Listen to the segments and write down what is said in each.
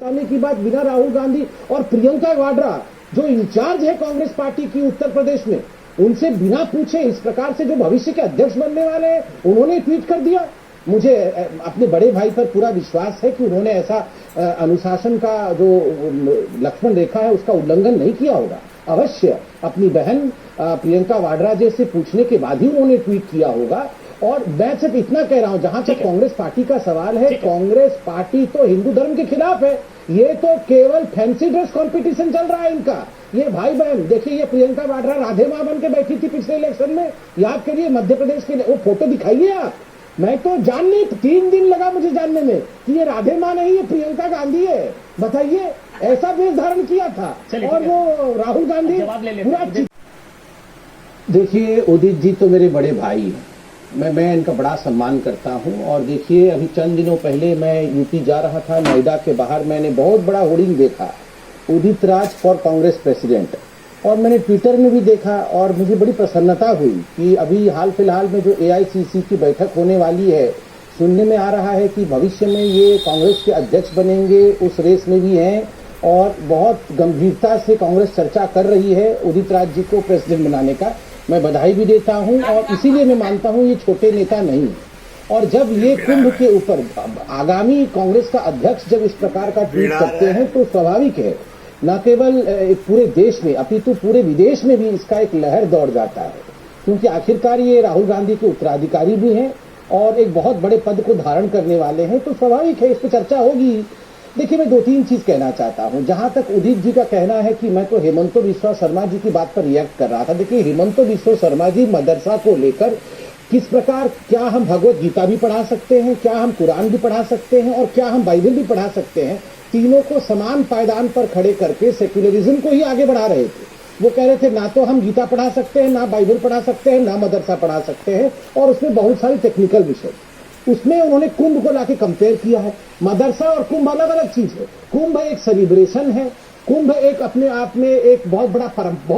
निकालने की बात बिना राहुल गांधी और प्रियंका वाड्रा जो इंचार्ज है कांग्रेस पार्टी की उत्तर प्रदेश में, उनसे बिना पूछे इस प्रकार से जो भविष्य के अध्यक्ष बनने वाले हैं उन्होंने ट्वीट कर दिया। मुझे अपने बड़े भाई पर पूरा विश्वास है कि उन्होंने ऐसा अनुशासन का जो लक्ष्मण रेखा है उसका उल्लंघन नहीं किया होगा। अवश्य अपनी बहन प्रियंका वाड्रा जी से पूछने के बाद ही उन्होंने ट्वीट किया होगा। और मैं सिर्फ इतना कह रहा हूं, जहां तक कांग्रेस पार्टी का सवाल है, कांग्रेस पार्टी तो हिंदू धर्म के खिलाफ है। ये तो केवल फैंसी ड्रेस कंपटीशन चल रहा है इनका। ये भाई बहन देखिए, ये प्रियंका वाड्रा राधे मां बन के बैठी थी पिछले इलेक्शन में, याद करिए मध्य प्रदेश के वो फोटो दिखाइए आप। मैं तो जानने 3 दिन लगा मुझे जानने में कि ये राधे मां नहीं, ये प्रियंका गांधी है। बताइए, ऐसा वेश धारण किया था। और वो राहुल गांधी पूरा। देखिए उदित जी तो मेरे बड़े भाई हैं, मैं इनका बड़ा सम्मान करता हूं। और देखिए अभी चंद दिनों पहले मैं यूपी जा रहा था, नोएडा के बाहर मैंने बहुत बड़ा होर्डिंग देखा, उदित राज फॉर कांग्रेस प्रेसिडेंट। और मैंने ट्विटर में भी देखा और मुझे बड़ी प्रसन्नता हुई कि अभी हाल फिलहाल में जो एआईसीसी की बैठक होने वाली है, सुनने में आ रहा है कि भविष्य में ये कांग्रेस के अध्यक्ष बनेंगे, उस रेस में भी हैं। और बहुत गंभीरता से कांग्रेस चर्चा कर रही है उदित राज जी को प्रेसिडेंट बनाने का। मैं बधाई भी देता हूं और इसीलिए मैं मानता हूं ये छोटे नेता नहीं। और जब ये कुंभ के ऊपर आगामी कांग्रेस का अध्यक्ष जब इस प्रकार का ट्वीट करते हैं तो स्वाभाविक है न केवल पूरे देश में अपितु पूरे विदेश में भी इसका एक लहर दौड़ जाता है, क्योंकि आखिरकार ये राहुल गांधी के उत्तराधिकारी भी हैं और एक बहुत बड़े पद को धारण करने वाले हैं, तो स्वाभाविक है इस पर चर्चा होगी। देखिए मैं 2-3 चीज कहना चाहता हूं। जहां तक उदित जी का कहना है कि मैं तो हेमंतो बिस्वा शर्मा जी की बात पर रिएक्ट कर रहा था। देखिए हेमंतो बिस्वा शर्मा जी मदरसा को लेकर किस प्रकार, क्या हम भगवत गीता भी पढ़ा सकते हैं, क्या हम कुरान भी पढ़ा सकते हैं और क्या हम बाइबल भी पढ़ा सकते हैं, तीनों को समान पायदान पर खड़े करके सेक्युलरिज्म को ही आगे बढ़ा रहे थे। वो कह रहे थे ना तो हम गीता पढ़ा सकते हैं, ना बाइबल पढ़ा सकते हैं, ना मदरसा पढ़ा सकते हैं, और उसमें बहुत सारी टेक्निकल विषय। उसमें उन्होंने कुंभ को लाके कंपेयर किया है। मदरसा और कुंभ अलग अलग चीज है। कुंभ एक सेलिब्रेशन है, कुंभ एक अपने आप में एक बहुत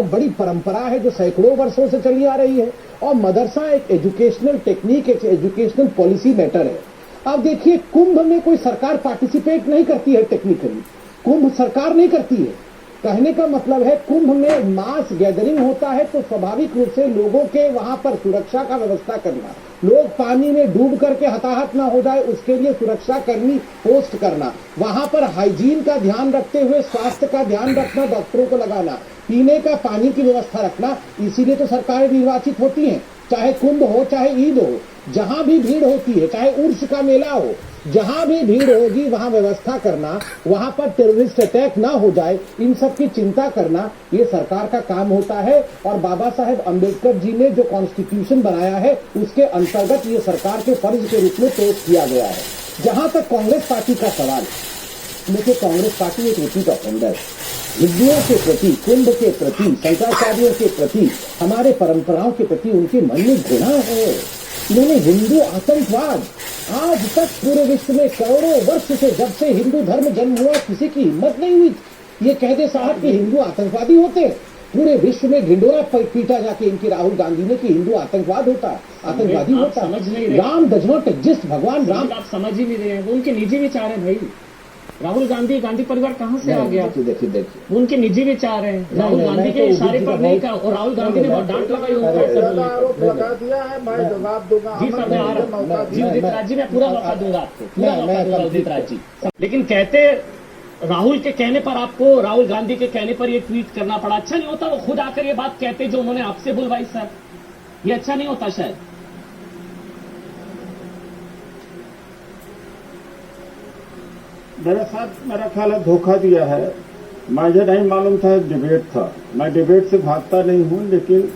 बड़ी परंपरा है जो सैकड़ों वर्षों से चली आ रही है। और मदरसा एक एजुकेशनल टेक्निक, एक एजुकेशनल पॉलिसी मैटर है। अब देखिए कुंभ में कोई सरकार पार्टिसिपेट नहीं करती है, टेक्निकली कुंभ सरकार नहीं करती है। कहने का मतलब है कुंभ में मास गैदरिंग होता है तो स्वाभाविक रूप से लोगों के वहां पर सुरक्षा का व्यवस्था करना, लोग पानी में डूब करके हताहत ना हो जाए उसके लिए सुरक्षा कर्मी पोस्ट करना, वहां पर हाइजीन का ध्यान रखते हुए स्वास्थ्य का ध्यान रखना, डॉक्टरों को लगाना, पीने का पानी की व्यवस्था रखना। इसीलिए तो सरकारें निर्वाचित होती हैं। चाहे कुंभ हो चाहे ईद हो, जहां भी भीड़ होती है, चाहे उर्स का मेला हो, जहां भी भीड़ होगी वहां व्यवस्था करना, वहां पर टेररिस्ट अटैक ना हो जाए, इन सब की चिंता करना ये सरकार का काम होता है। और बाबा साहेब अम्बेडकर जी ने जो कॉन्स्टिट्यूशन बनाया है उसके अंतर्गत ये सरकार के फर्ज के रूप में पेश किया गया है। जहां तक कांग्रेस पार्टी का सवाल, देखिए कांग्रेस पार्टी एक रिपीट ऑफेंडर है। हिंदुओं के प्रति, कुंभ के प्रति, शंकराचार्यों के प्रति, हमारे परंपराओं के प्रति उनके मन में घृणा है। इन्होंने हिंदू आतंकवाद, आज तक पूरे विश्व में करोड़ों वर्ष से जब से हिंदू धर्म जन्म हुआ किसी की हिम्मत नहीं हुई ये कह दे साहब कि हिंदू आतंकवादी होते हैं। पूरे विश्व में ढिंडोरा पीटा जाके इनकी राहुल गांधी ने कि हिंदू आतंकवाद होता है, आतंकवादी होता है। राम डज नॉट एग्जिस्ट, भगवान राम। आप समझ ही नहीं रहे हैं, वो उनके निजी विचार है भाई। राहुल गांधी परिवार कहां से आ गया? देखिए उनके निजी विचार हैं, राहुल गांधी के इशारे पर नहीं कहा। और राहुल गांधी ने बहुत डांट लगाई आरोप लगा दिया है, मैं जवाब दूंगा। जी सर, मैं आ रहा हूँ जी उदित राज जी, मैं पूरा मौका दूंगा आपको, पूरा मौका दूंगा उदित राज जी। लेकिन कहते राहुल के कहने पर, आपको राहुल गांधी के कहने पर ये ट्वीट करना पड़ा। अच्छा नहीं होता वो खुद आकर ये बात कहते जो उन्होंने आपसे बुलवाई सर? ये अच्छा नहीं होता शायद? मेरे साथ मेरा ख्याल है धोखा दिया है। मुझे नहीं मालूम था एक डिबेट था, मैं डिबेट से भागता नहीं हूं, लेकिन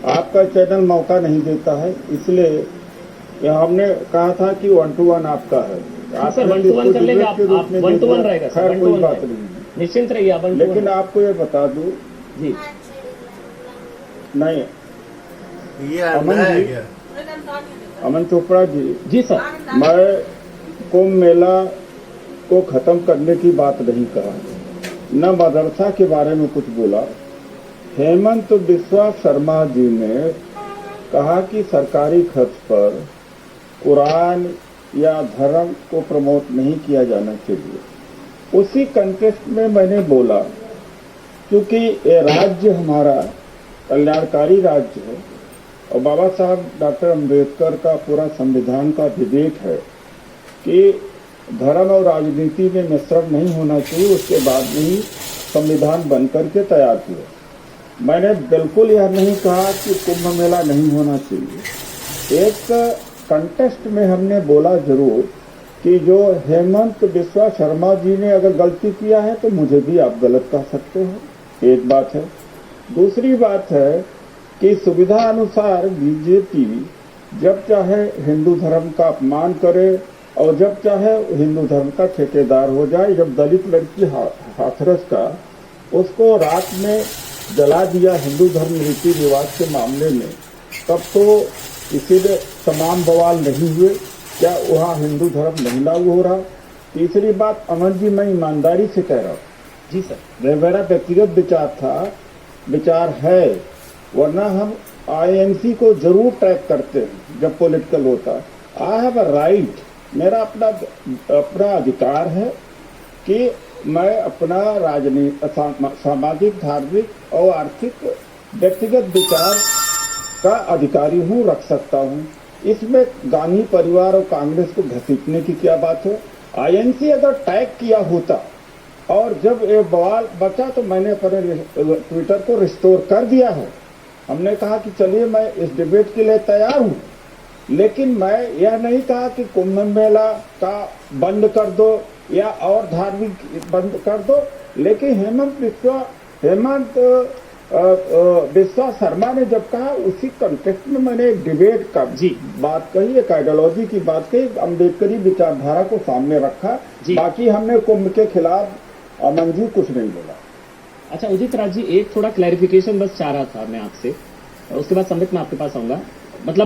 आपका चैनल मौका नहीं देता है, इसलिए हमने कहा था कि 1 to 1 आपका है। आप 1 to 1 कर लेंगे, आप 1 to 1 रहेगा सर, खैर कोई बात नहीं, निश्चिंत रहिए आप। लेकिन आपको ये बता दूं जी, नहीं अमन चोपड़ा जी सर, मैं कुंभ मेला को खत्म करने की बात नहीं कहा, न मदरसा के बारे में कुछ बोला। हेमंत बिस्वा शर्मा जी ने कहा कि सरकारी खर्च पर कुरान या धर्म को प्रमोट नहीं किया जाना चाहिए। उसी कंटेक्स्ट में मैंने बोला, क्योंकि ये राज्य हमारा कल्याणकारी राज्य है और बाबा साहब डॉक्टर अम्बेडकर का पूरा संविधान का विवेक है कि धर्म और राजनीति में मिश्रण नहीं होना चाहिए। उसके बाद ही संविधान बनकर के तैयार किया। मैंने बिल्कुल यह नहीं कहा कि कुंभ मेला नहीं होना चाहिए। एक कंटेस्ट में हमने बोला जरूर कि जो हेमंत बिस्वा शर्मा जी ने अगर गलती किया है तो मुझे भी आप गलत कह सकते हैं, एक बात है। दूसरी बात है कि सुविधा अनुसार बीजेपी जब चाहे हिंदू धर्म का अपमान करे और जब चाहे हिंदू धर्म का ठेकेदार हो जाए। जब दलित लड़की हाथरस का उसको रात में जला दिया हिंदू धर्म रीति रिवाज के मामले में, तब तो इसीलिए तमाम बवाल नहीं हुए। क्या वहाँ हिंदू धर्म नहीं लागू हो रहा? तीसरी बात, अमन जी, मैं ईमानदारी से कह रहा हूँ जी सर, मेरा व्यक्तिगत विचार था, विचार है, वरना हम आईएनसी को जरूर ट्रैक करते हैं जब पॉलिटिकल होता। आई हैव अ राइट, मेरा अपना अधिकार है कि मैं अपना सामाजिक, धार्मिक और आर्थिक व्यक्तिगत विचार का अधिकारी हूँ, रख सकता हूँ। इसमें गांधी परिवार और कांग्रेस को घसीटने की क्या बात है? आईएनसी अगर टैग किया होता और जब ये बवाल बचा तो मैंने अपने ट्विटर को रिस्टोर कर दिया है। हमने कहा कि चलिए मैं इस डिबेट के लिए तैयार हूँ, लेकिन मैं यह नहीं कहा कि कुंभ मेला का बंद कर दो या और धार्मिक बंद कर दो। लेकिन हेमंत बिस्वा शर्मा ने जब कहा, उसी कंटेक्स्ट में मैंने एक डिबेट का बात कही, एक आइडियोलॉजी की बात कही, अम्बेडकरी विचारधारा को सामने रखा। बाकी हमने कुंभ के खिलाफ अमन जी कुछ नहीं बोला। अच्छा उदित राज जी, एक थोड़ा क्लैरिफिकेशन बस चाह रहा था मैं आपसे, उसके बाद संबित मैं आपके पास आऊंगा।